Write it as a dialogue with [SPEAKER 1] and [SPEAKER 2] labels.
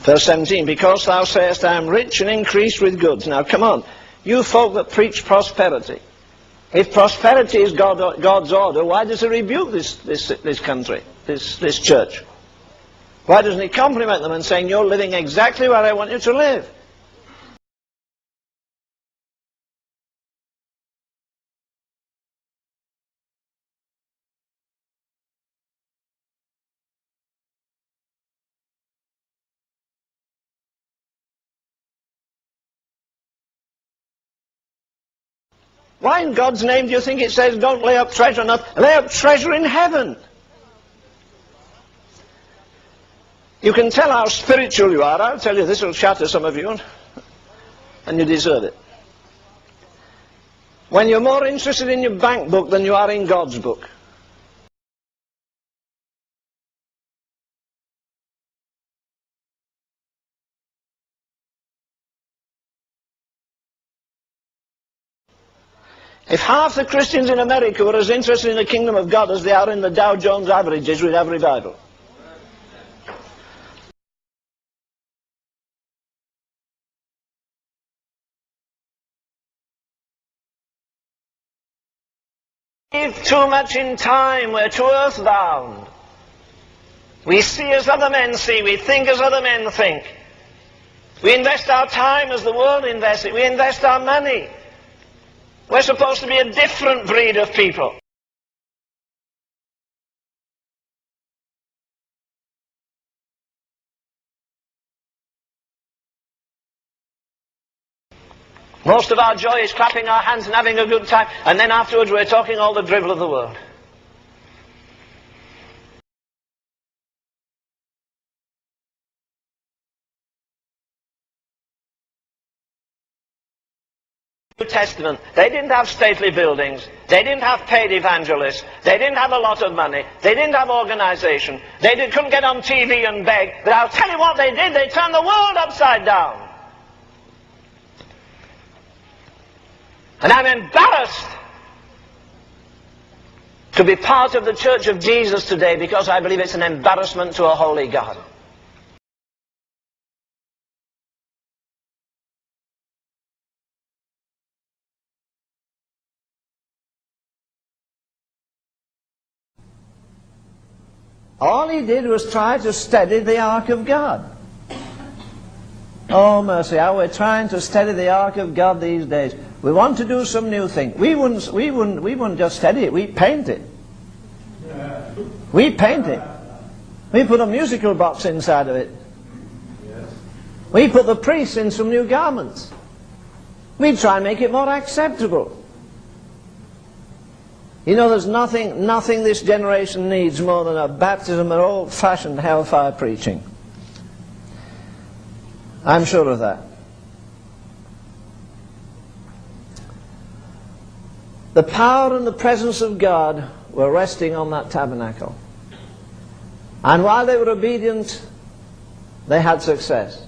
[SPEAKER 1] Verse 17, because thou sayest, I am rich and increased with goods. Now come on, you folk that preach prosperity. If prosperity is God's order, why does he rebuke this country, this church? Why doesn't he compliment them and saying, you're living exactly where I want you to live? Why in God's name do you think it says don't lay up treasure on earth? Lay up treasure in heaven. You can tell how spiritual you are. I'll tell you, this will shatter some of you, and you deserve it. When you're more interested in your bank book than you are in God's book. If half the Christians in America were as interested in the kingdom of God as they are in the Dow Jones averages, we'd have revival. We live too much in time, we're too earthbound. We see as other men see, we think as other men think. We invest our time as the world invests it, we invest our money. We're supposed to be a different breed of people. Most of our joy is clapping our hands and having a good time, and then afterwards we're talking all the drivel of the world. New Testament, they didn't have stately buildings, they didn't have paid evangelists, they didn't have a lot of money, they didn't have organization, couldn't get on TV and beg, but I'll tell you what they did, they turned the world upside down. And I'm embarrassed to be part of the Church of Jesus today because I believe it's an embarrassment to a holy God. All he did was try to steady the ark of God. Oh mercy, how we're trying to steady the ark of God these days. We want to do some new thing. We wouldn't just steady it, we paint it. We paint it. We put a musical box inside of it. We put the priests in some new garments. We try and make it more acceptable. You know, there's nothing this generation needs more than a baptism of old-fashioned hellfire preaching. I'm sure of that. The power and the presence of God were resting on that tabernacle. And while they were obedient, they had success.